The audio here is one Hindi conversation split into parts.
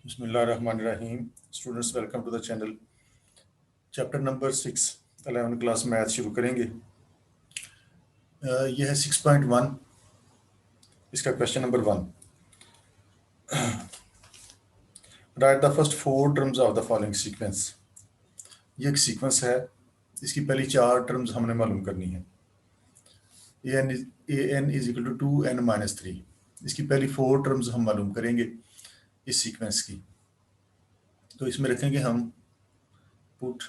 बिस्मिल्लाहिर्रहमानिर्रहीम। Students, welcome to the channel. Chapter number 6 11 class math शुरू करेंगे। यह है 6.1। इसका question number 1, right the first 4 terms of the following sequence. ये एक सीक्वेंस है, इसकी पहली 4 टर्म्स हमने मालूम करनी है। an is equal to 2n-3। इसकी पहली 4 टर्म्स हम मालूम करेंगे इस सीक्वेंस की। तो इसमें रखेंगे हम put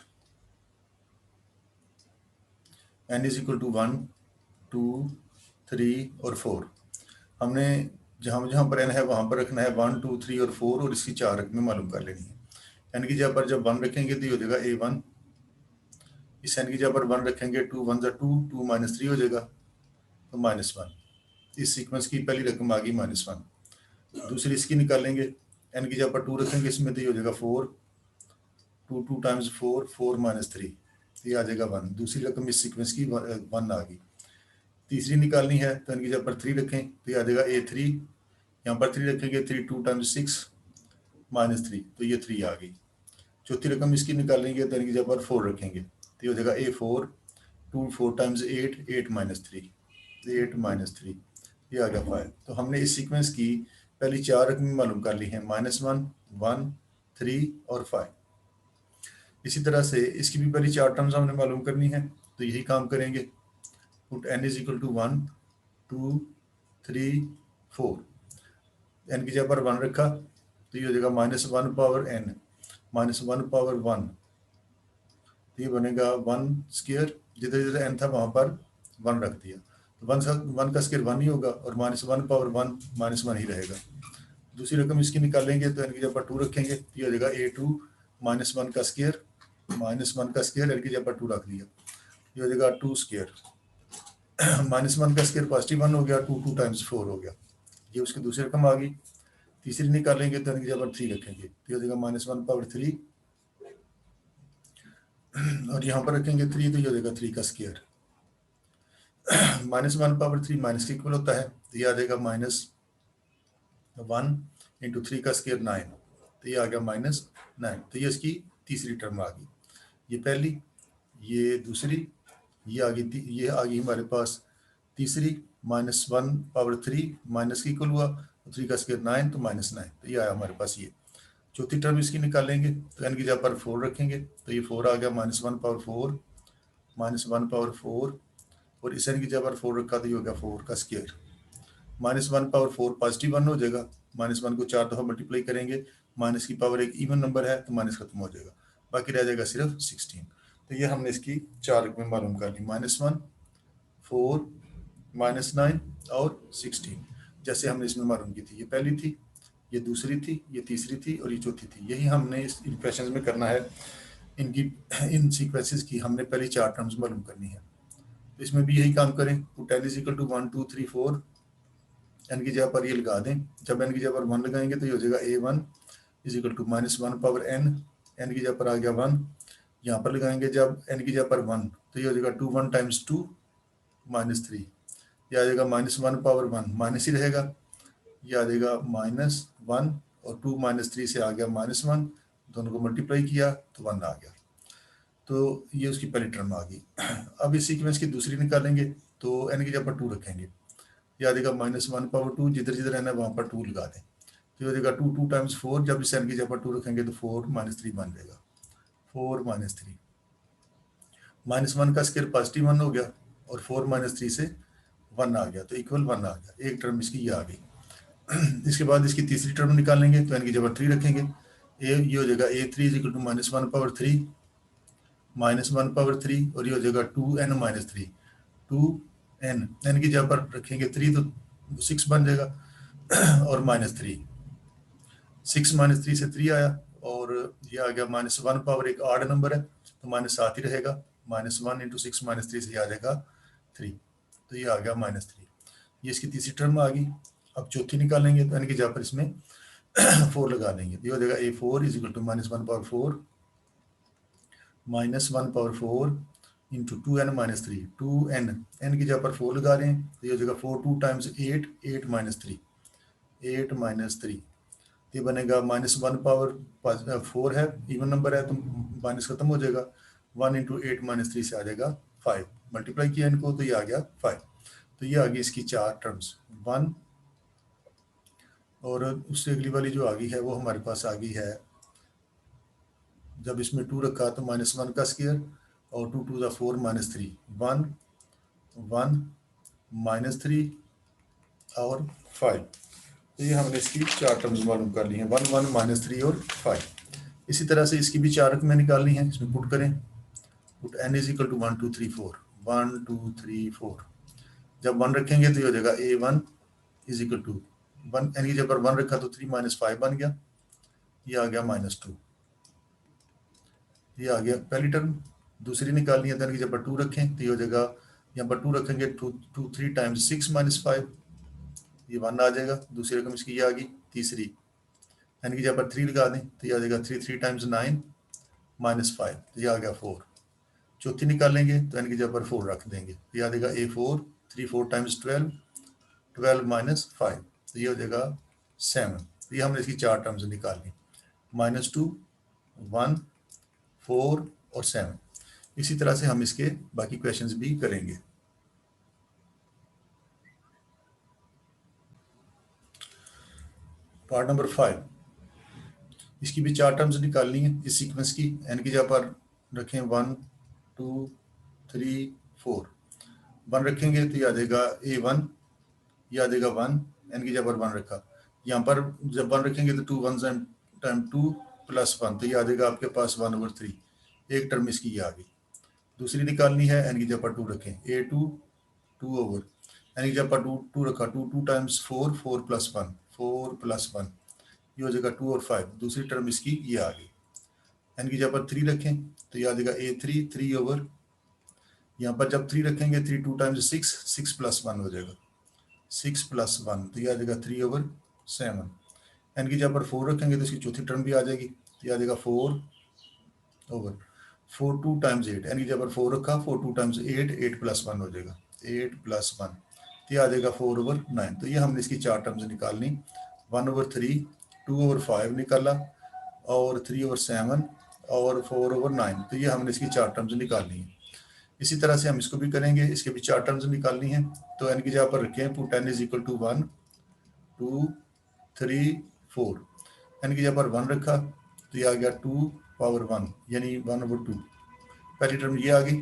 n is equal to 1, 2, 3 और 4। हमने जहाँ जहाँ पर n है वहाँ पर रखना है 1, 2, 3 और 4, और इसकी 4 रकमें मालूम कर लेनी है। n की जगह पर जब 1 रखेंगे तो ये हो जाएगा a1। इस n की जगह पर 1 रखेंगे, 2 1 2, 2 - 3 हो जाएगा, तो -1। इस सीक्वेंस की पहली रकम आ गई -1। दूसरी इसकी निकालेंगे, n की जगह पर 2 रखेंगे इसमें, तो ये हो जाएगा 4, 2 टाइम्स 4, 4 - 3, ये आ जाएगा 1। दूसरी रकम इस सीक्वेंस की 1 आ गई। तीसरी निकालनी है तो n की जगह पर 3 रखें, तो ये आ जाएगा a3। यहाँ पर 3 रखेंगे, 3 2 टाइम्स 6 -3, तो ये 3 आ गई। चौथी रकम इसकी निकालेंगे तो n की जगह पर 4 रखेंगे, तो ये हो जाएगा a4। 2 4 टाइम्स 8, 8 - 3, 8 - 3, ये आ गया 5। तो हमने इस सीक्वेंस की पहली 4 रकमें मालूम कर ली हैं, -1, 1, 3 और 5। इसी तरह से इसकी भी पहली 4 टर्म्स हमने मालूम करनी है, तो यही काम करेंगे। Put n is equal to 1, 2, 3, 4। n की जगह पर 1 रखा, तो ये हो जाएगा -1 पावर n, -1 पावर 1, तो ये बनेगा 1 स्क्वायर। जिधर जिधर n था वहाँ पर 1 रख दिया, तो 1 का स्क्वायर 1 ही होगा, और -1 पावर 1 -1 ही रहेगा। दूसरी रकम इसकी निकालेंगे तो n की जगह पर 2 रखेंगे, तो ये हो जाएगा a2 -1 का स्क्वायर, -1 का स्क्वायर n की जगह पर 2 रख दिया, ये हो जाएगा 2 स्क्वायर। -1 का स्क्वायर पॉजिटिव 1 हो गया, 2 2 टाइम्स 4 हो गया, ये उसकी दूसरी रकम आ गई। तीसरी निकालेंगे तो n की जगह पर 3 रखेंगे, तो ये हो जाएगा -1 पावर 3, और यहाँ पर रखेंगे 3, तो ये हो जाएगा 3 का स्क्वायर। -1 पावर 3 माइनस के इक्वल होता है, तो ये आ जाएगा -1 इंटू 3 का स्क्वायर 9, तो ये आ गया -9। तो ये इसकी तीसरी टर्म आ गई। ये पहली, ये दूसरी, ये आ गई हमारे पास तीसरी। -1 पावर 3 माइनस के इक्वल हुआ, तो 3 का स्क्वायर 9, तो -9, तो ये आया हमारे पास ये। चौथी टर्म इसकी निकालेंगे तो n की जगह पर 4 रखेंगे, तो ये 4 आ गया, -1 पावर 4, -1 पावर 4, और इस n की जगह पर 4 रखा, तो ये हो गया 4 का स्क्वायर। -1 पावर 4 पॉजिटिव 1 हो जाएगा, -1 को 4 दफा मल्टीप्लाई करेंगे, माइनस की पावर एक इवन नंबर है, तो माइनस खत्म हो जाएगा, बाकी रह जाएगा सिर्फ 16। तो ये हमने इसकी 4 रकमें मालूम कर ली, -1, 4, -9 और 16, जैसे हमने इसमें मालूम की थी। ये पहली थी, ये दूसरी थी, ये तीसरी थी, और ये चौथी थी। यही हमने इस क्वेश्चंस में करना है। इन सीक्वेंसेस की हमने पहली 4 टर्म्स मालूम करनी है, तो इसमें भी यही काम करें। Put n is equal to 1, 2, 3, 4, n की जगह पर ये लगा दें। जब n की जगह पर 1 लगाएंगे तो ये हो जाएगा a1 is equal to -1 power n की जगह पर आ गया 1। यहाँ पर लगाएंगे जब n की जगह पर 1, तो ये हो जाएगा 2 1 टाइम्स 2 -3, ये आ जाएगा -1 पावर 1, माइनस ही रहेगा, ये आ जाएगा -1, और 2 -3 से आ गया -1, दोनों को मल्टीप्लाई किया तो 1 आ गया। तो ये उसकी पहली टर्म आ गई। अब इस सीक्वेंस की दूसरी निकालेंगे, तो n की जगह पर 2 रखेंगे, ये आ जाएगा -1 पावर 2, जिधर जिधर n है वहाँ पर 2 लगा दें, तो ये हो जाएगा 2 2 टाइम्स 4, जब इस n की जगह पर 2 रखेंगे तो 4 -3 बन जाएगा, 4 -3। -1 का स्क्वायर पॉजिटिव 1 हो गया, और 4 -3 से 1 आ गया, तो इक्वल 1 आ गया। एक टर्म इसकी ये आ गई। इसके बाद इसकी तीसरी टर्म निकालेंगे, तो n की जगह 3 रखेंगे, ये हो जाएगा a3 is equal to -1 power 3, -1 power 3, और ये हो जाएगा 2n - 3, 2n, n की जगह पर रखेंगे 3, तो 6 बन जाएगा, और -3, 6 -3 से 3 आया, और ये आ गया -1 पावर, एक आड नंबर है तो -7 ही रहेगा, -1 इंटू 6 -3 से आ जाएगा 3, तो ये आ गया -3। ये इसकी तीसरी टर्म आ गई। अब चौथी निकालेंगे, तो n की जगह पर इसमें 4 लगा लेंगे, ये हो जाएगा a4 is equal to -1 power 4, -1 power 4 इंटू 2n - 3, 2n, n की जगह पर 4 लगा रहे हैं, तो ये हो जाएगा 4 2 टाइम्स 8, 8 - 3, 8 - 3, ये बनेगा -1 पावर 4 है, इवन नंबर है तो माइनस खत्म हो जाएगा। 1 इंटू 8 माइनस 3 से आ जाएगा 5, मल्टीप्लाई किया इनको तो ये आ गया 5। तो ये आ गई इसकी 4 टर्म्स 1, और उससे अगली वाली जो आ गई है वो हमारे पास आ गई है, जब इसमें 2 रखा तो -1 का स्क्वायर और 2 2 4 -3, 1 1 -3 और 5। तो ये हमने इसकी 4 टर्म्स मालूम कर ली हैं, 1 1 -3 और 5। इसी तरह से इसकी भी 4 रकमें निकालनी है, इसमें पुट करें, put n is equal to 1 2 3 4, 1 2 3 4। जब 1 रखेंगे तो ये हो जाएगा a1 is equal to 1, n की जगह पर 1 रखा तो 3 - 5 बन गया, ये आ गया -2। ये आ गया पहली टर्म। दूसरी निकालनी है तो n की जगह पर 2 रखें तो ये हो जाएगा, यहाँ पर 2 रखेंगे 2 3 टाइम्स 6 - 5, ये 1 आ जाएगा। दूसरी रकम इसकी ये आ गई। तीसरी n की जगह पर 3 लगा दें तो ये आ जाएगा 3 3 टाइम्स 9 -5, तो ये आ गया 4। चौथी निकालेंगे तो n की जगह पर 4 रख देंगे, तो ये आ जाएगा a4, 3 4 टाइम्स 12, 12 -5, तो ये हो जाएगा 7। तो ये हमने इसकी 4 टर्म्स निकाली, -2 1 4 और 7। इसी तरह से हम इसके बाकी क्वेश्चंस भी करेंगे। पार्ट नंबर 5, इसकी भी 4 टर्म्स निकालनी है इस सीक्वेंस की। n की जगह पर रखें 1 2 3 4, 1 रखेंगे तो ये आ जाएगा a1, ये आ जाएगा 1, n की जगह पर 1 रखा। यहाँ पर जब 1 रखेंगे तो 2 1 टाइम 2 + 1, तो ये आ जाएगा आपके पास 1/3, एक टर्म इसकी ये आ गई। दूसरी निकालनी है, n की जगह पर 2 रखें, a2 2 ओवर, n की जगह पर 2 रखा, 2 2 टाइम्स 4, 4 + 1, 4 + 1, ये हो जाएगा 2 और 5। दूसरी टर्म इसकी ये आ गई। n की जगह पर 3 रखें तो ये आ जाएगा a3 3 ओवर, यहाँ पर जब 3 रखेंगे 3 2 टाइम्स 6, 6 + 1 हो जाएगा, 6 + 1, तो ये आ जाएगा 3/7। n की जगह पर 4 रखेंगे तो इसकी चौथी टर्म भी आ जाएगी, तो ये आ जाएगा 4 ओवर 4 2 टाइम्स 8, n की जगह पर 4 रखा, 4 2 टाइम्स 8, 8 + 1 हो जाएगा, 8 + 1, तो ये आ जाएगा 4/9। तो ये हमने इसकी 4 टर्म्स निकालनी, 1/3, 2/5 निकाला और 3/7 और 4/9, तो ये हमने इसकी 4 टर्म्स निकालनी है। इसी तरह से हम इसको भी करेंगे, इसके भी 4 टर्म्स निकालनी है। तो n की जगह पर रखें, put n is equal to 1 2 3 4, n की जगह पर 1 रखा तो ये आ गया 2/1, यानी 1/2। पहली टर्म ये आ गई।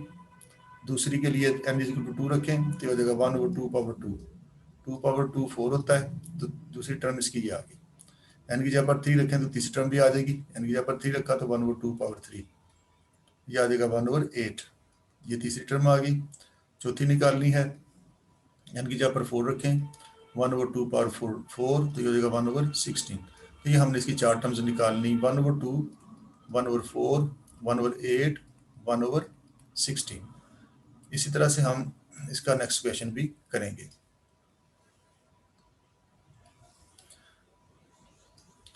दूसरी के लिए n इज इक्वल टू 2 रखें तो ये हो जाएगा 1/2 पावर 2, 2/2 4 होता है, तो दूसरी टर्म इसकी ये आ गई। n की जगह पर 3 रखें तो तीसरी टर्म भी आ जाएगी, n की जगह पर 3 रखा तो 1/2 पावर 3, ये आ जाएगा 1/8, ये तीसरी टर्म आ गई। चौथी निकालनी है, n की जगह पर 4 रखें, 1/2 पावर 4, तो ये हो जाएगा 1/16। तो ये हमने इसकी 4 टर्म्स निकालनी, 1/2 1/4 1/8 1/16। इसी तरह से हम इसका नेक्स्ट क्वेश्चन भी करेंगे।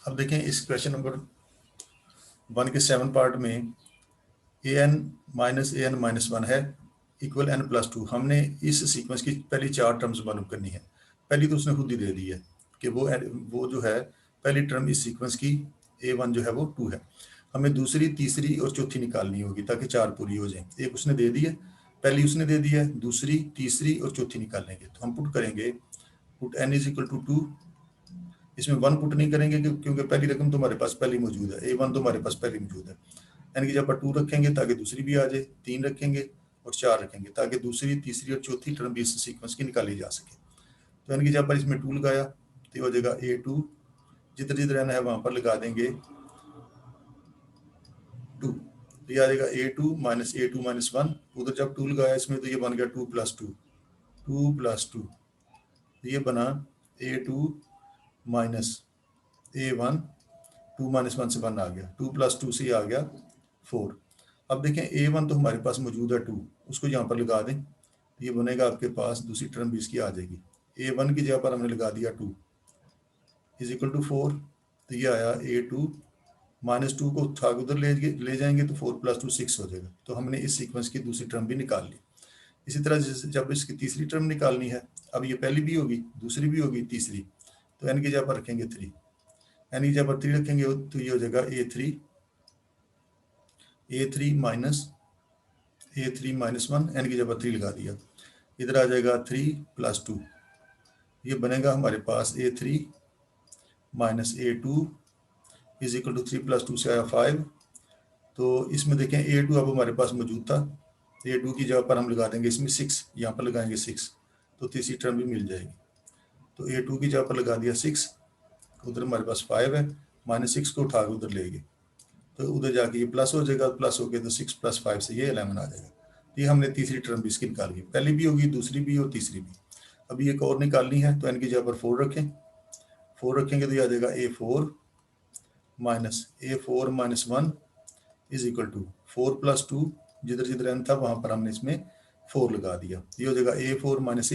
अब देखें इस क्वेश्चन नंबर 1 के 7 पार्ट में an - an - 1 है इक्वल n + 2। हमने इस सीक्वेंस की पहली 4 टर्म्स मालूम करनी है। पहली तो उसने खुद ही दे दी है कि वो जो है पहली टर्म इस सीक्वेंस की a1 जो है वो 2 है। हमें दूसरी, तीसरी और चौथी निकालनी होगी ताकि 4 पूरी हो जाए। एक उसने दे दी है, पहली उसने दे दी है, दूसरी, तीसरी और चौथी निकालेंगे। तो हम पुट करेंगे, put n is equal to 2, इसमें 1 पुट नहीं करेंगे क्योंकि पहली रकम तो हमारे पास पहली मौजूद है, a1 तो हमारे पास पहली मौजूद है। n की जगह पर 2 रखेंगे ताकि दूसरी भी आ जाए, 3 रखेंगे और 4 रखेंगे ताकि दूसरी, तीसरी और चौथी टर्म भी इस सीक्वेंस की निकाली जा सके। तो n की जगह पर इसमें 2 लगाया तो हो जाएगा a2, जिधर जिधर n है वहां पर लगा देंगे 2, तो ये आ जाएगा a2 - a2 - 1। उधर जब 2 लगाया इसमें तो ये बन गया 2 + 2, 2 + 2, तो ये बना a2 - a1, 2 - 1 से 1 आ गया, 2 + 2 से ये आ गया 4। अब देखें a1 तो हमारे पास मौजूद है 2, उसको यहाँ पर लगा दें तो ये बनेगा आपके पास, दूसरी टर्म भी इसकी आ जाएगी। a1 की जगह पर हमने लगा दिया 2 इज इक्वल टू 4, तो ये आया a2 -2 को उठा के उधर ले जाएंगे तो 4 + 2 6 हो जाएगा। तो हमने इस सीक्वेंस की दूसरी टर्म भी निकाल ली। इसी तरह जब इसकी तीसरी टर्म निकालनी है, अब ये पहली भी होगी, दूसरी भी होगी, तीसरी, तो n की जगह पर रखेंगे 3, एन की जगह पर 3 रखेंगे तो ये हो जाएगा A3 माइनस 1, एन की जगह पर 3 लगा दिया, इधर आ जाएगा 3 + 2, ये बनेगा हमारे पास A3 minus A2 is equal to 3 + 2 से आया 5। तो इसमें देखें A2 अब हमारे पास मौजूद था, A2 की जगह पर हम लगा देंगे इसमें 6, यहाँ पर लगाएंगे 6, तो तीसरी टर्म भी मिल जाएगी। तो A2 की जगह पर लगा दिया 6, उधर हमारे पास 5 है, -6 को उठा के उधर लेंगे तो उधर जाके ये प्लस हो जाएगा, प्लस हो गया तो 6 + 5 से ये 11 आ जाएगा। तो ये हमने तीसरी टर्म भी इसकी निकाल ली, पहली भी होगी, दूसरी भी और तीसरी भी। अभी एक और निकालनी है, तो एन की जगह पर 4 रखें, 4 रखेंगे तो ये आ जाएगा A4 minus 1 is equal to 4 + 2, जिधर जिधर एन था वहां पर हमने इसमें 4 लगा दिया, ये हो जाएगा A4 minus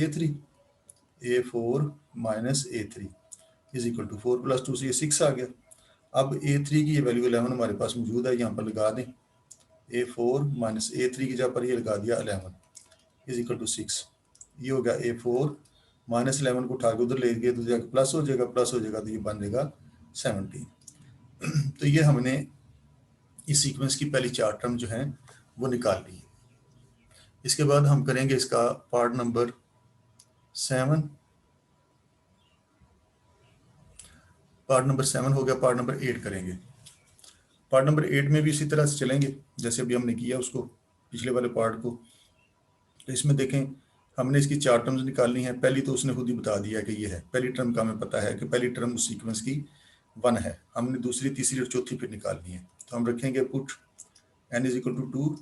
A3 is equal to 4 + 2 से ये 6 आ गया। अब A3 की ये वैल्यू 11 हमारे पास मौजूद है, यहाँ पर लगा दें A4 माइनस A3 की जगह पर ये लगा दिया 11 इज इक्वल टू 6, ये हो गया A4 माइनस 11 को उठा के उधर ले गए तो जाकर प्लस हो जाएगा, तो ये बन जाएगा 17। तो ये हमने इस सीक्वेंस की पहली 4 टर्म जो हैं वो निकाल ली। इसके बाद हम करेंगे इसका पार्ट नंबर 7। पार्ट नंबर 7 हो गया, पार्ट नंबर 8 करेंगे। पार्ट नंबर 8 में भी इसी तरह से चलेंगे जैसे अभी हमने किया उसको, पिछले वाले पार्ट को। तो इसमें देखें हमने इसकी 4 टर्म्स निकालनी है। पहली तो उसने खुद ही बता दिया कि ये है, पहली टर्म का हमें पता है कि पहली टर्म उस सीक्वेंस की 1 है। हमने दूसरी, तीसरी और चौथी फिर निकालनी है। तो हम रखेंगे put n is equal to 2,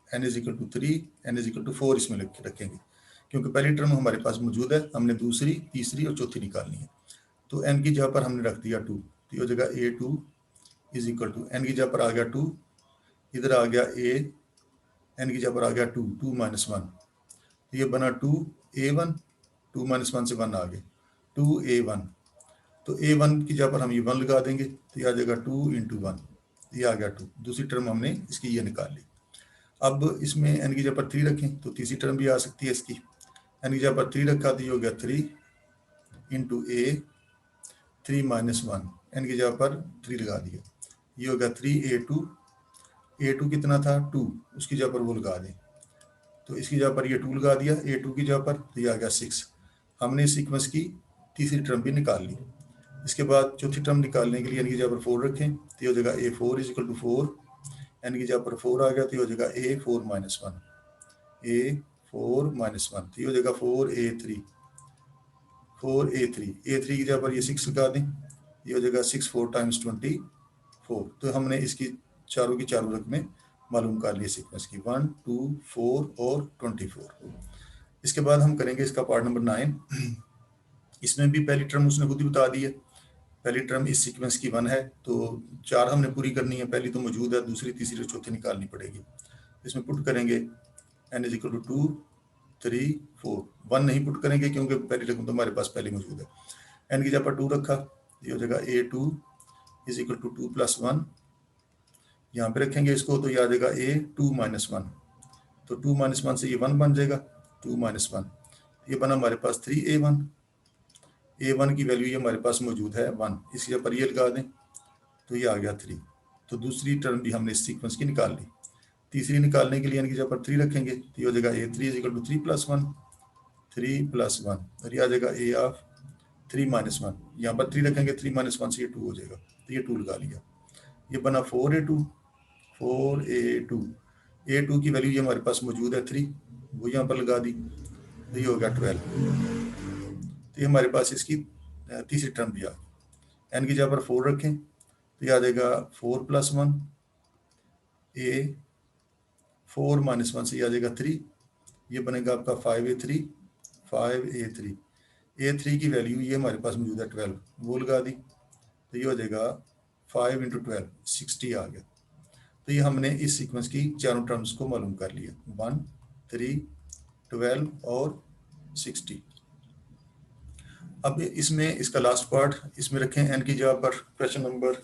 n is equal to 3, n is equal to 4 इसमें रखेंगे, क्योंकि पहली टर्म हमारे पास मौजूद है, हमने दूसरी, तीसरी और चौथी निकालनी है। तो n की जगह पर हमने रख दिया 2, तो ये हो जाएगा A2 is equal to, n की जगह पर आ गया 2, इधर आ गया A, n की जगह पर आ गया 2, 2 - 1, तो ये बना 2A1, 2 - 1 से 1 आ गए, 2A1। तो A1 की जगह पर हम ये 1 लगा देंगे, तो ये आ जाएगा 2 × 1, ये आ गया 2। दूसरी टर्म हमने इसकी ये निकाल ली। अब इसमें n की जगह पर 3 रखें तो तीसरी टर्म भी आ सकती है इसकी। n की जगह पर 3 रखा तो ये हो गया 3 × A 3 - 1, n की जगह पर 3 लगा दिया, ये हो गया 3A2। A2 कितना था 2, उसकी जगह पर वो लगा दें, तो इसकी जगह पर ये 2 लगा दिया A2 की जगह पर, तो ये आ गया 6। हमने इस सीक्वेंस की तीसरी टर्म भी निकाल ली। इसके बाद चौथी टर्म निकालने के लिए n की जगह पर 4 रखें, तो ये हो जाएगा A4 is equal to 4, n की जगह पर 4 आ गया तो ये हो जाएगा A4 - 1, A4 - 1, तो ये हो जाएगा 4A3, A3 की जगह पर ये 6 लगा दें, ये हो जाएगा 6 4 × 24। तो हमने इसकी चारों की चारों रकमें मालूम कर लिए सीक्वेंस की, 1 2 4 और 24। इसके बाद हम करेंगे इसका पार्ट नंबर 9। इसमें भी पहली टर्म उसने खुद ही बता दी है, पहली टर्म इस सीक्वेंस की 1 है, तो 4 हमने पूरी करनी है, पहली तो मौजूद है, दूसरी, तीसरी और चौथी निकालनी पड़ेगी। इसमें पुट करेंगे n इज इक्वल टू 2 3 4, 1 नहीं पुट करेंगे क्योंकि पहली रकम तो हमारे पास पहले मौजूद है। n की जगह पर 2 रखा, ये हो जाएगा A2 इज इक्वल टू 2 + 1, यहाँ पे रखेंगे इसको तो ये आ जाएगा A2 - 1, तो 2 - 1 से ये 1 बन जाएगा, 2 - 1, ये बना हमारे पास 3A1। A1 की वैल्यू ये हमारे पास मौजूद है 1, इसके ऊपर ये लगा दें तो ये आ गया 3। तो दूसरी टर्म भी हमने इस सीक्वेंस की निकाल ली। तीसरी निकालने के लिए n की जगह पर 3 रखेंगे, तो ये हो जाएगा A3 इज इक्वल टू 3 + 1, 3 + 1, और ये आ जाएगा A ऑफ 3 - 1, यहाँ पर 3 रखेंगे, 3 - 1 से ये 2 हो जाएगा, तो ये 2 लगा लिया, ये बना 4A2। A2 की वैल्यू ये हमारे पास मौजूद है 3, वो यहाँ पर लगा दी, तो ये हो गया 12। तो ये हमारे पास इसकी तीसरी टर्म भी आ गई। n की जगह पर 4 रखें तो ये आ जाएगा 4 + 1, A 4 - 1 से ये आ जाएगा 3, ये बनेगा आपका 5A3। A3 की वैल्यू ये हमारे पास मौजूद है 12, वो लगा दी, तो ये हो जाएगा 5 × 12 60 आ गया। तो ये हमने इस सीक्वेंस की चारों टर्म्स को मालूम कर लिया, 1 3 12 और 60। अब इसमें इसका लास्ट पार्ट इसमें रखें n की जगह पर, क्वेश्चन नंबर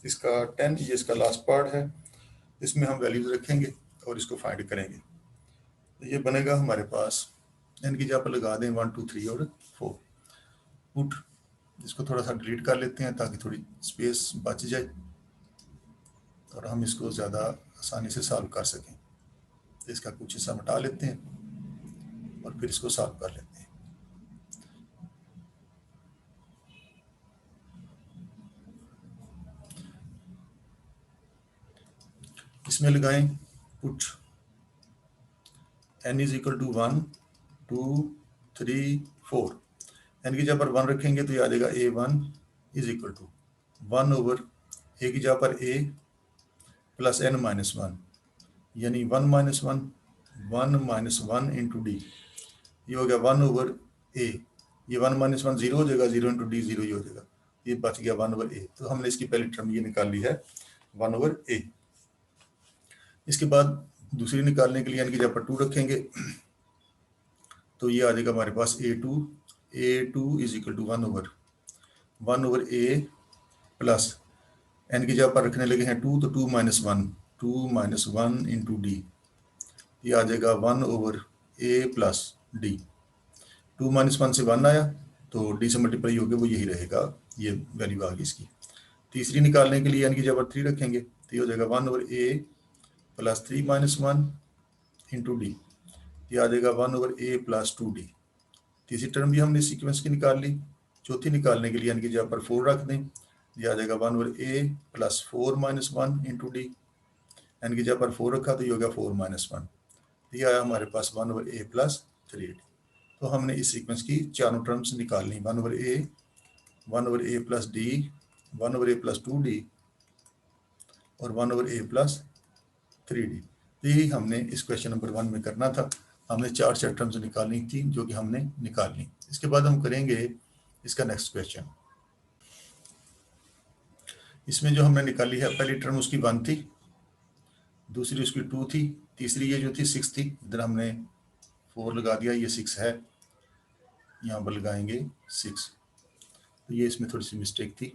इसका 10, ये इसका लास्ट पार्ट है, इसमें हम वैल्यूज रखेंगे और इसको फाइंड करेंगे। तो ये बनेगा हमारे पास n की जगह पर लगा दें 1 2 3 और 4, पुट इसको थोड़ा सा डिलीट कर लेते हैं ताकि थोड़ी स्पेस बच जाए और हम इसको ज़्यादा आसानी से सॉल्व कर सकें। तो इसका कुछ हिस्सा मिटा लेते हैं और फिर इसको सॉल्व कर लेते हैं। इसमें लगाएं put n is equal to 1 2 3 4। n की जगह पर 1 रखेंगे तो ये आ जाएगा a1 is equal to 1 over a की जगह पर a प्लस n माइनस 1, यानी 1 माइनस 1 1 माइनस 1 इंटू डी, ये हो गया 1 ओवर a। ये 1 माइनस 1 0 हो जाएगा, 0 इंटू डी 0 ही हो जाएगा, ये बच गया 1 ओवर a। तो हमने इसकी पहली टर्म ये निकाल ली है 1 ओवर a। इसके बाद दूसरी निकालने के लिए n की जगह पर 2 रखेंगे तो ये आ जाएगा हमारे पास a2 is equal to 1 over a plus n की जगह पर रखने लगे हैं 2 तो 2 माइनस 1 इंटू डी, ये आ जाएगा 1 over a plus D. 2 minus 1 से 1 आया तो डी से मल्टीप्लाई होकर वो यही रहेगा, ये वैल्यू आ गई इसकी। तीसरी निकालने के लिए n की जगह पर 3 रखेंगे तो ये हो जाएगा 1 over a plus 3 minus 1 into D, ये आ जाएगा 1 ओवर a प्लस 2d। तीसरी टर्म भी हमने सीक्वेंस की निकाल ली। चौथी निकालने के लिए n की जगह पर 4 रख दें, ये आ जाएगा 1 over a plus 4 minus 1 into D. n की जगह पर 4 रखा तो ये हो गया 4 माइनस 1, ये आया हमारे पास 1 ओवर a प्लस 3d। तो हमने इस सीक्वेंस की चारों टर्म्स निकाल ली, 1 over a plus d, 1 over a plus 2d और 1 ओवर a प्लस 3d। तो यही हमने इस क्वेश्चन नंबर 1 में करना था। हमने चार टर्म्स निकालनी थी जो कि हमने निकाल ली। इसके बाद हम करेंगे इसका नेक्स्ट क्वेश्चन। इसमें जो हमने निकाली है पहली टर्म उसकी 1 थी, दूसरी उसकी 2 थी, तीसरी ये जो थी 6 थी, इधर हमने 4 लगा दिया, ये 6 है, यहाँ पर लगाएंगे 6। तो ये इसमें थोड़ी सी मिस्टेक थी।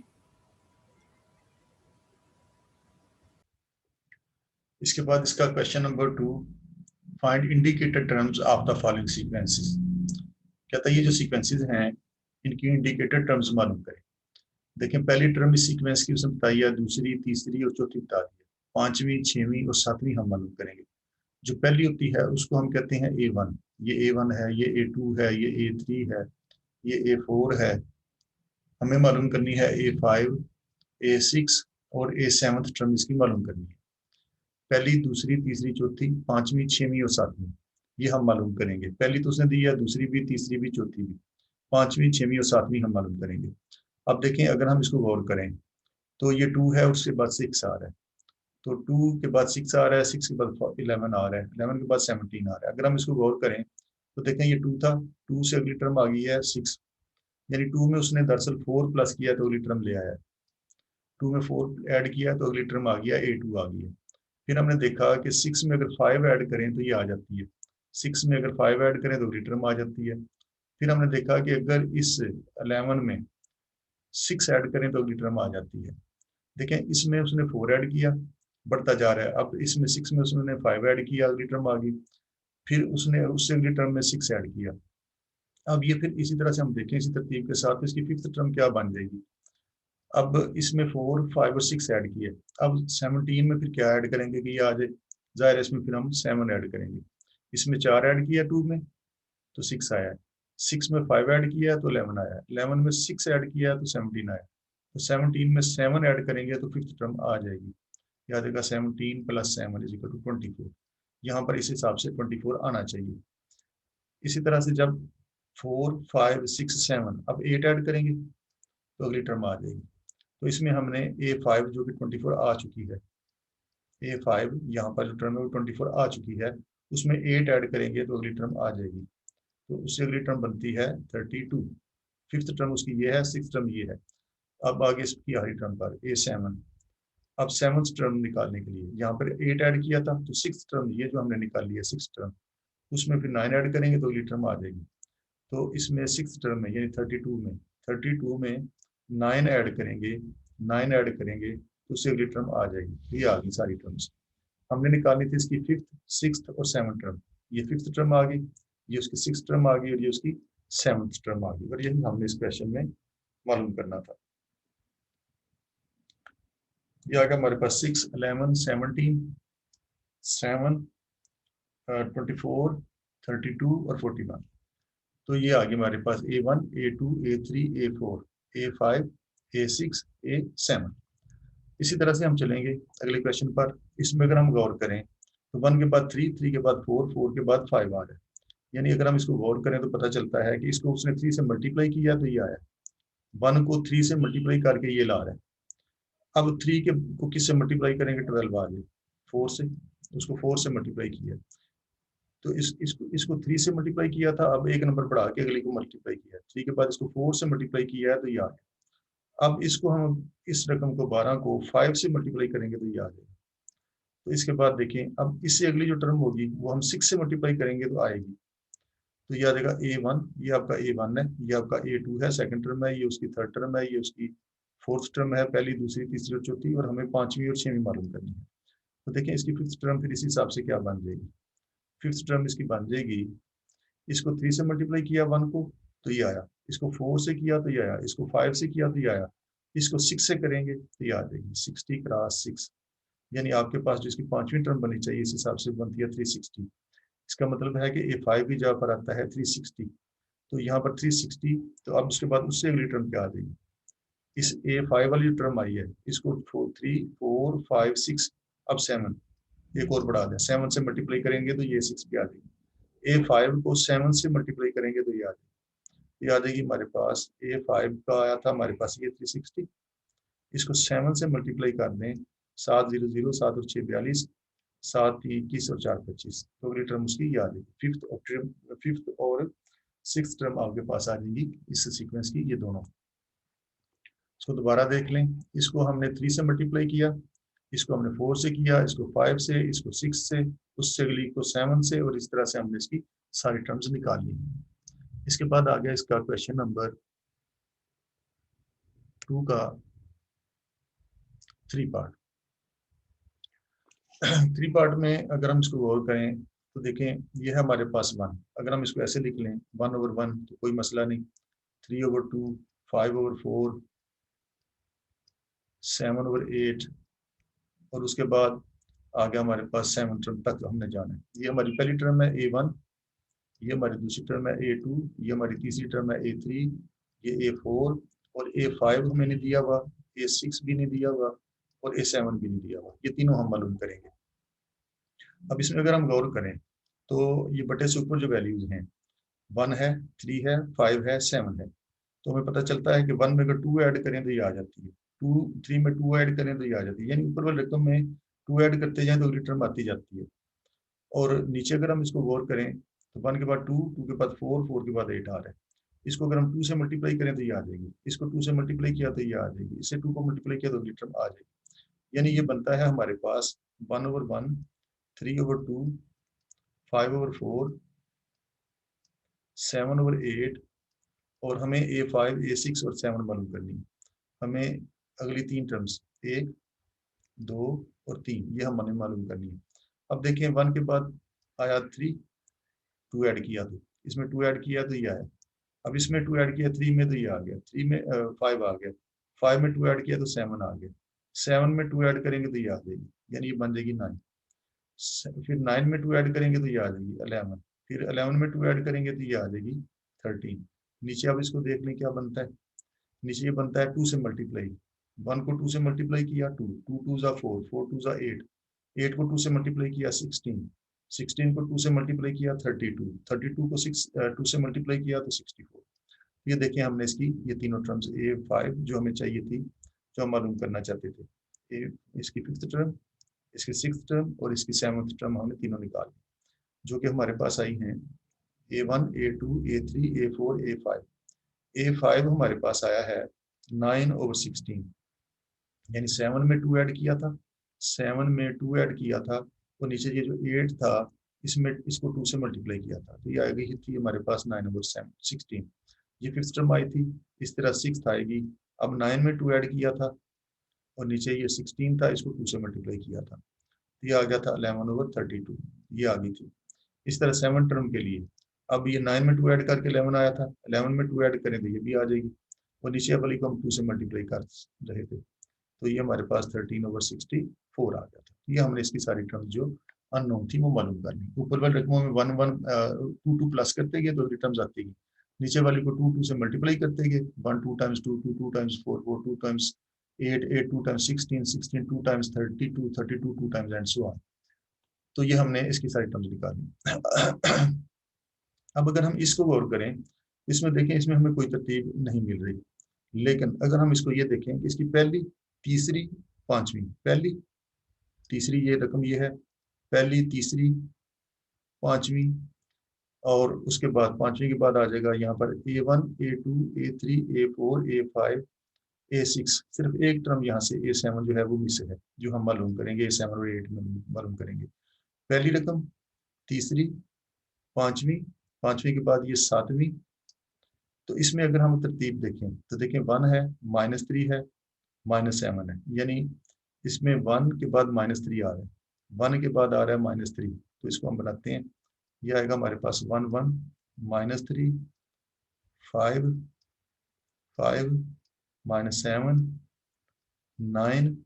इसके बाद इसका question number 2, find indicated terms of the following sequences. कहता है ये जो सीक्वेंसेस हैं इनकी इंडिकेटेड टर्म्स मालूम करें। देखें पहली टर्म इस सीक्वेंस की उसने बताई है, दूसरी तीसरी और चौथी बता दी है, पांचवी छठवीं और सातवीं हम मालूम करेंगे। जो पहली होती है उसको हम कहते हैं a1, ये a1 है, ये a2 है, ये a3 है, ये a4 है। हमें मालूम करनी है a5 a6 और a7 टर्म इसकी मालूम करनी है। पहली दूसरी तीसरी चौथी पांचवी छठवीं और सातवीं ये हम मालूम करेंगे। पहली तो उसने दी है, दूसरी भी तीसरी भी चौथी भी, पांचवी छठवीं और सातवीं हम मालूम करेंगे। अब देखें अगर हम इसको गौर करें तो ये 2 है, उसके बाद 6 आ रहा है, तो 2 के बाद 6 आ रहा है, 6 के बाद 11 आ रहा है, 11 के बाद 17 आ रहा है। अगर हम इसको गौर करें तो देखें ये 2 था, 2 से अगली टर्म आ गई है 6, यानी 2 में उसने दरअसल 4 प्लस किया तो अगली टर्म ले आया, 2 में 4 ऐड किया तो अगली टर्म आ गया a2 आ गई है। फिर हमने देखा कि 6 में अगर 5 ऐड करें तो ये आ जाती है, 6 में अगर 5 ऐड करें तो अगली टर्म आ जाती है। फिर हमने देखा कि अगर इस 11 में 6 ऐड करें तो अगली टर्म आ जाती है। देखें इसमें उसने 4 ऐड किया, बढ़ता जा रहा है, अब इसमें 6 में उसने 5 ऐड किया, अगली टर्म आ गई, फिर उसने उससे अगली टर्म में 6 ऐड किया। अब ये फिर इसी तरह से हम देखें इसी तरतीब के साथ इसकी फिफ्थ टर्म क्या बन जाएगी। अब इसमें 4 5 और 6 ऐड किए, अब 17 में फिर क्या ऐड करेंगे कि ये आ जाए, जाहिर है इसमें फिर हम 7 ऐड करेंगे। इसमें 4 ऐड किया 2 में तो 6 आया है, 6 में 5 ऐड किया तो 11 आया, 11 में 6 ऐड किया तो 17 आया, तो 17 में 7 ऐड करेंगे तो फिफ्थ टर्म आ जाएगी, याद रखा 17 प्लस 7 इज इक्वल टू 24। यहाँ पर इस हिसाब से 24 आना चाहिए। इसी तरह से जब 4 5 6 7 अब 8 ऐड करेंगे तो अगली टर्म आ जाएगी। तो इसमें हमने a5 जो कि 24 आ चुकी है, a5 यहाँ पर जो टर्म है वो 24 आ चुकी है, उसमें 8 ऐड करेंगे तो अगली टर्म आ जाएगी, तो उससे अगली टर्म बनती है 32। फिफ्थ टर्म उसकी ये है, सिक्स टर्म ये है। अब आगे इसकी आखिरी टर्म पर a7। अब सेवंथ टर्म निकालने के लिए यहाँ पर 8 ऐड किया था, तो सिक्स टर्म ये जो हमने निकाली है सिक्स टर्म, उसमें फिर 9 ऐड करेंगे तो अगली टर्म आ जाएगी। तो इसमें सिक्स टर्म में यानी 32 में 9 ऐड करेंगे, 9 ऐड करेंगे तो उससे अगली टर्म आ जाएगी। ये आ गई सारी टर्म्स। हमने निकालनी थी इसकी फिफ्थ सिक्स और सेवंथ टर्म, ये फिफ्थ टर्म आ गई, ये उसकी सिक्स टर्म आ गई और ये उसकी सेवंथ टर्म आ गई, और यही हमने इस क्वेश्चन में मालूम करना था। ये आ गया हमारे पास 6, 11, 17, 7, 24, 32 और 41। तो ये आ गया हमारे पास A1, A2, A3, A4, A5, A6, A7। इसी तरह से हम चलेंगे अगले क्वेश्चन पर। इसमें अगर हम गौर करें तो 1 के बाद 3, 3 के बाद 4, 4 के बाद 5 आ रहा है। यानी अगर हम इसको गौर करें तो पता चलता है कि इसको उसने 3 से मल्टीप्लाई किया तो ये आया, 1 को 3 से मल्टीप्लाई करके ये ला रहा है। अब 3 के को किससे मल्टीप्लाई करेंगे, 12 आ गए, 4 से, उसको 4 से मल्टीप्लाई किया। तो इसको 3 से मल्टीप्लाई किया था, अब एक नंबर बढ़ा के अगले को मल्टीप्लाई किया, 3 के बाद इसको 4 से मल्टीप्लाई किया है तो ये आ गया। अब इसको हम इस रकम को 12 को 5 से मल्टीप्लाई करेंगे तो ये आ जाएगा। तो इसके बाद देखें, अब इससे अगली जो टर्म होगी वो हम 6 से मल्टीप्लाई करेंगे तो आएगी। तो ये आ जाएगा A1, ये आपका A1 है, ये आपका A2 है, सेकंड टर्म है, ये उसकी थर्ड टर्म है, ये उसकी फोर्थ टर्म है, पहली, दूसरी, तीसरी और चौथी, और हमें पांचवी और छठवीं मालूम करनी है। तो देखें इसकी फिफ्थ टर्म फिर इस हिसाब से क्या बन जाएगी। फिफ्थ टर्म इसकी बन जाएगी, इसको 3 से मल्टीप्लाई किया 1 को तो ये आया, इसको 4 से किया तो ये आया, इसको 5 से किया तो ये आया, इसको 6 से करेंगे तो ये आ जाएगी 60 क्रॉस 6। यानी आपके पास जो इसकी पांचवी टर्म बनी चाहिए इस हिसाब से बनती है 360। इसका मतलब है कि A5 भी जहाँ पर आता है 360, तो यहाँ पर 360, तो अब उसके बाद उससे अगली टर्म क्या आ जाएगी, इस A5 वाली जो टर्म आई है इसको 3, 4, 5, 6, अब 7 एक और बढ़ा दें, 7 से मल्टीप्लाई करेंगे तो ये 6 भी आ जाएगी। A5 को 7 से मल्टीप्लाई करेंगे तो ये आ जाएगी, ये आ जाएगी हमारे पास। A5 का आया था हमारे पास ये 360, इसको 7 से मल्टीप्लाई कर दें, 7 0 0, 7 और 6 42, 7 3 21 और 4 25, तो अगली टर्म उसकी ये आ जाएगी। फिफ्थ और सिक्स टर्म आपके पास आ जाएगी इस सीक्वेंस की, ये दोनों। इसको दोबारा देख लें, इसको हमने 3 से मल्टीप्लाई किया, इसको हमने 4 से किया, इसको 5 से, इसको 6 से, उससे अगली को 7 से, और इस तरह से हमने इसकी सारी टर्म्स निकाल ली। इसके बाद आ गया इसका क्वेश्चन नंबर 2 का 3 पार्ट। 3 पार्ट में अगर हम इसको गौर करें तो देखें ये है हमारे पास 1, अगर हम इसको ऐसे लिख लें 1/1 तो कोई मसला नहीं, 3/2, 5/4, 7/8, और उसके बाद आ गया हमारे पास 7 टर्म तक हमने जाना है। ये हमारी पहली टर्म है A1, ये हमारी दूसरी टर्म है A2, ये हमारी तीसरी टर्म है A3, ये A4 और A5 हमें नहीं दिया हुआ, A6 भी नहीं दिया हुआ और A7 भी नहीं दिया हुआ, ये तीनों हम मालूम करेंगे। अब इसमें अगर हम गौर करें तो ये बटे से ऊपर जो वैल्यूज हैं 1 है, 3 है, 5 है, 7 है, तो हमें पता चलता है कि 1 में अगर 2 ऐड करें तो ये आ जाती है, 3 में 2 ऐड करें तो ये आ जाती है, यानी ऊपर वाले रकम में 2 ऐड करते जाएं तो अगली टर्म आती जाती है। और नीचे अगर हम इसको गौर करें तो 1 के बाद 2, 2 के बाद 4, 4 के बाद 8 आ रहा है, इसको अगर हम 2 से मल्टीप्लाई करें तो ये आ जाएगी, इसको 2 से मल्टीप्लाई किया तो ये आ जाएगी, इससे 2 को मल्टीप्लाई किया तो अगली टर्म आ जाएगी। यानी ये बनता है हमारे पास 1/1, 3/2, 5/4, 7/8, और हमें A5, A6 और 7 मालूम करनी है। हमें अगली 3 टर्म्स 1, 2 और 3 ये हमें मालूम करनी है। अब देखें 1 के बाद आया 3, 2 ऐड किया तो इसमें 2 ऐड किया तो ये आया, अब इसमें 2 ऐड किया 3 में तो ये आ गया, 3 में 5 आ गया, 5 में 2 ऐड किया तो 7 आ गया, 7 में 2 ऐड करेंगे तो ये आ जाएगी, यानी ये बन जाएगी 9। फिर 9 में 2 ऐड करेंगे तो ये आ जाएगी 11, फिर 11 में 2 ऐड करेंगे तो ये आ जाएगी 13। नीचे अब इसको देख लें क्या बनता है, नीचे ये बनता है 2 से मल्टीप्लाई, 1 को 2 से मल्टीप्लाई किया 2, 2 2 जा 4, 4 2 जा 8, 8 को 2 से मल्टीप्लाई किया 16, 16 को 2 से मल्टीप्लाई किया 32, 32 को 2 से मल्टीप्लाई किया तो 64। ये देखें हमने इसकी ये तीनों टर्म्स A5 जो हमें चाहिए थी, जो हम मालूम करना चाहते थे, इसकी फिफ्थ टर्म, इसकी सिक्स टर्म और इसकी सेवंथ टर्म हमने तीनों निकाली, जो कि हमारे पास आई हैं A1, A2, A3, A4, A5। A5 हमारे पास आया है 9/16, यानी 7 में 2 ऐड किया था, 7 में 2 ऐड किया था, और नीचे ये जो 8 था इसमें इसको 2 से मल्टीप्लाई किया था, तो ये आ गई थी हमारे पास 9/16। ये फिफ्थ टर्म आई थी, इस तरह सिक्स आएगी, अब 9 में 2 ऐड किया था और नीचे ये 16 था, इसको 2 से मल्टीप्लाई किया था, तो ये आ गया था 11/32, ये आ गई थी। इस तरह 7 टर्म के लिए अब ये 9 में 2 ऐड करके 11 आया था, 11 में 2 ऐड करें तो ये भी आ जाएगी, और नीचे वाली को हम 2 से मल्टीप्लाई कर रहे थे, तो ये हमारे पास 13/64 आ गया था। ये हमने इसकी सारी टर्म जो अननोन थी वो मालूम कर ली। ऊपर वाली रकमों में 2 प्लस करते गए तो टर्म्स आती गई, नीचे वाली को 2 से मल्टीप्लाई करते गए, 1 2 times 2 2 2 times 4 4 2 times 8 8 2 times 16 16 2 times 32 32 2 times and so on. तो ये हमने इसकी सारी टर्म्स निकाली। अब अगर हम इसको गौर करें, इसमें देखें, इसमें हमें कोई तरतीब नहीं मिल रही, लेकिन अगर हम इसको ये देखें कि इसकी पहली, तीसरी, पांचवी, पहली, तीसरी, ये रकम ये है, पहली, तीसरी, पांचवी, और उसके बाद पांचवी के बाद आ जाएगा यहाँ पर A1 A2 A3 A4 A5 A6। सिर्फ एक टर्म यहाँ से A7 जो है वो मिस है, जो हम मालूम करेंगे A7 और A8 में मालूम करेंगे। पहली रकम, तीसरी, पांचवी, पांचवी के बाद ये सातवीं। तो इसमें अगर हम तरतीब देखें तो देखें 1 है, -3 है, -7 है, यानी इसमें 1 के बाद -3 आ रहा है, 1 के बाद आ रहा है -3, तो इसको हम बनाते हैं। ये आएगा हमारे पास 1 1 -3 5 5 -7 9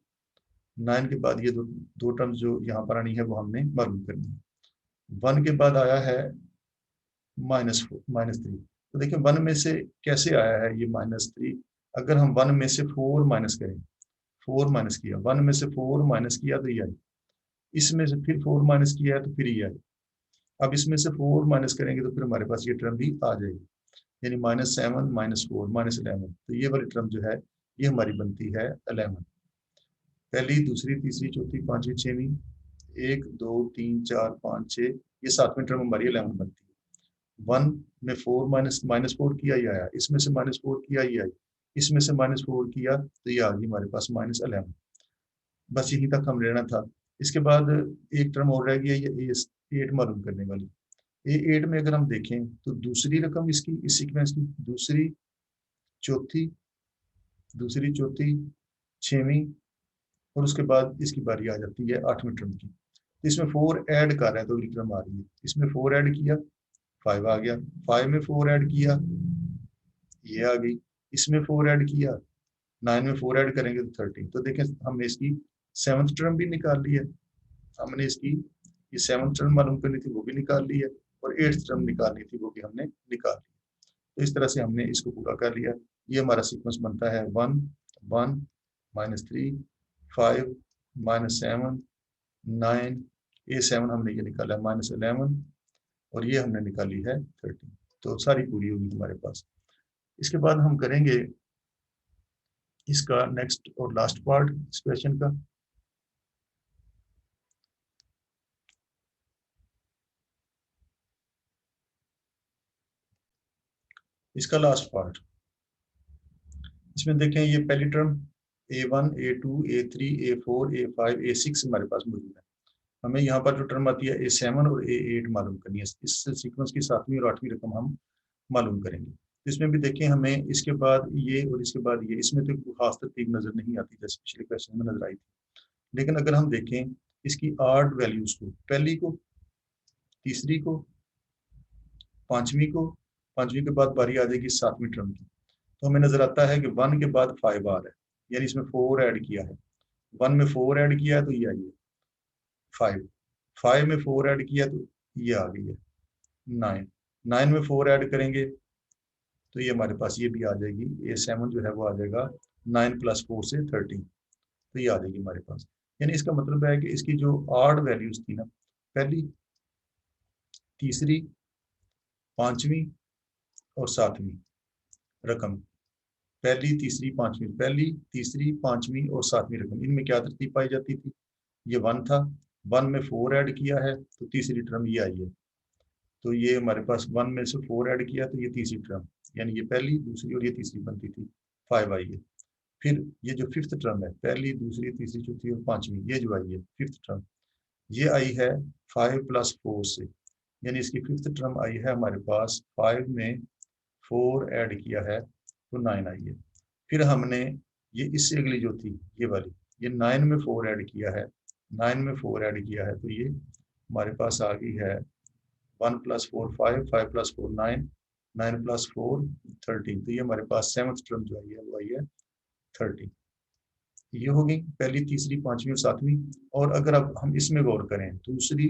9 के बाद ये दो टर्म्स जो यहाँ पर आनी है वो हमने मालूम करनी है। 1 के बाद आया है -3, तो देखिए 1 में से कैसे आया है ये -3। अगर हम 1 में से 4 माइनस करें, 4 माइनस किया, 1 में से 4 माइनस किया तो ये आई, इसमें से फिर 4 माइनस किया है तो फिर ये आई। अब इसमें से 4 माइनस करेंगे तो फिर हमारे पास ये टर्म भी आ जाएगी, यानी -7 -4 -11। तो ये वाली टर्म जो है ये हमारी बनती है 11। पहली, दूसरी, तीसरी, चौथी, पांचवी, छठवीं, 1 2 3 4 5 6, ये सातवीं टर्म हमारी 11 बनती है। 1 में 4 -4 किया ये आया, इसमें से -4 किया ये आई, इसमें से -4 किया तो ये आ गई हमारे पास -11। बस यहीं तक हम रहना था। इसके बाद एक टर्म और रह गया, ये A8 मालूम करने वाली। A8 में अगर हम देखें तो दूसरी रकम इसकी, इस सीक्वेंस की दूसरी, चौथी, दूसरी, चौथी, छवीं, और उसके बाद इसकी बारी आ जाती है आठवीं टर्म की। इसमें 4 ऐड कर रहे हैं तो अगली टर्म आ रही है। इसमें 4 ऐड किया, 5 आ गया, 5 में 4 ऐड किया, ये आ गई, इसमें 4 ऐड किया, 9 में 4 ऐड करेंगे तो 13। तो देखें हमने इसकी 7th टर्म भी निकाल ली है, हमने इसकी ये 7th टर्म मालूम करनी थी वो भी निकाल ली है, और 8th टर्म निकालनी थी वो भी हमने निकाल ली। तो इस तरह से हमने इसको पूरा कर लिया। ये हमारा सीक्वेंस बनता है 1 1 -3 5 -7 9, A7 हमने ये निकाला -11, और ये हमने निकाली है 13। तो सारी पूरी होगी हमारे पास। इसके बाद हम करेंगे इसका नेक्स्ट और लास्ट पार्ट इस क्वेश्चन का। इसका लास्ट पार्ट, इसमें देखें ये पहली term A1 A2 A3 A4 A5 A6 हमारे पास मौजूद है। हमें यहाँ पर जो टर्म आती है A7 और A8 मालूम करनी है। इस सीक्वेंस की सातवीं और आठवीं रकम हम मालूम करेंगे। इसमें भी देखें हमें इसके बाद ये और इसके बाद ये, इसमें तो खास तरतीब नजर नहीं आती जैसे पिछले क्वेश्चन में नजर आई थी। लेकिन अगर हम देखें इसकी आठ वैल्यूज को, पहली को, तीसरी को, पांचवी को, पांचवी के बाद बारी आ जाएगी सातवीं टर्म की, तो हमें नजर आता है कि 1 के बाद 5 आ रहा है, यानी इसमें 4 ऐड किया है। 1 में 4 ऐड किया है तो ये आई है 5, 5 में 4 ऐड किया तो ये आ गई है 9, 9 में 4 ऐड करेंगे तो ये हमारे पास ये भी आ जाएगी, A7 जो है वो आ जाएगा 9 + 4 से 13, तो ये आ जाएगी हमारे पास। यानी इसका मतलब है कि इसकी जो आड वैल्यूज थी ना, पहली, तीसरी, पांचवी और सातवीं रकम, पहली, तीसरी, पांचवी, पहली, तीसरी, पांचवी और सातवीं रकम, इनमें क्या तरतीब पाई जाती थी? ये 1 था, 1 में 4 ऐड किया है तो तीसरी टर्म ये आई है, तो ये हमारे पास 1 में से 4 ऐड किया तो ये तीसरी टर्म, यानी ये पहली, दूसरी और ये तीसरी बनती थी, 5 आई है। फिर ये जो 5th टर्म है, पहली, दूसरी, तीसरी, चौथी और पांचवी, ये जो आई है 5th टर्म, ये आई है 5 + 4 से, यानी इसकी 5th टर्म आई है हमारे पास 5 में 4 ऐड किया है तो 9 आई है। फिर हमने ये इससे अगली जो थी ये वाली, ये 9 में 4 ऐड किया है, 9 में 4 ऐड किया है तो ये हमारे पास आ गई है 1 + 4 5, 5 + 4 9, 9 + 4 13, तो ये हमारे पास 7th टर्म जो आई है वो आई है 30। ये हो गई पहली, तीसरी, पांचवी और सातवीं। और अगर अब हम इसमें गौर करें, दूसरी,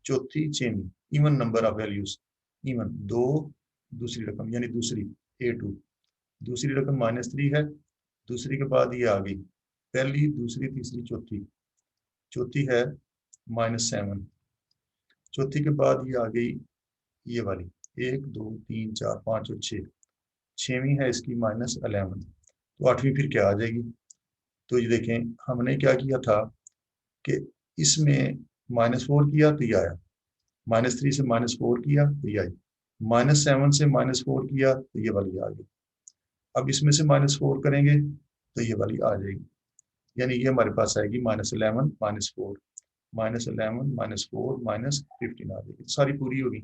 चौथी, छवीं, even number of values, even दो, दूसरी रकम यानी दूसरी A2, दूसरी रकम -3 है, दूसरी के बाद ये आ गई पहली, दूसरी, तीसरी, चौथी, चौथी है -7, चौथी के बाद ये आ गई ये वाली 1 2 3 4 5 और 6, छवीं है इसकी -11, तो आठवीं फिर क्या आ जाएगी। तो ये देखें हमने क्या किया था कि इसमें -4 किया तो ये आया, -3 से -4 किया तो ये आई, -7 से -4 किया तो ये वाली आ गई। अब इसमें से -4 करेंगे तो ये वाली आ जाएगी, यानी ये हमारे पास आएगी -11 -4, -11 -4 -15 आ जाएगी, सारी पूरी होगी।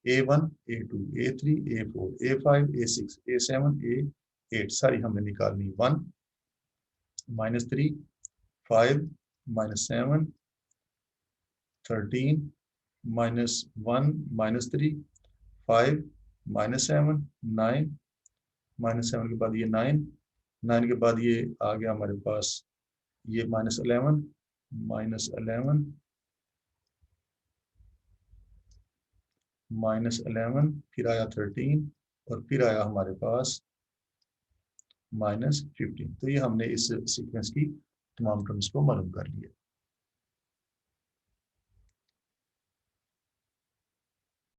A1 A2 A3 A4 A5 A6 A7 A8 सारी हमने निकालनी। 1 -3 5 -7 13 -1 -3 5 -7 9, -7 के बाद ये 9, 9 के बाद ये आ गया हमारे पास ये -11 -11 फिर आया 13 और फिर आया हमारे पास -15। तो ये हमने इस सीक्वेंस की तमाम टर्म्स को मालूम कर लिया।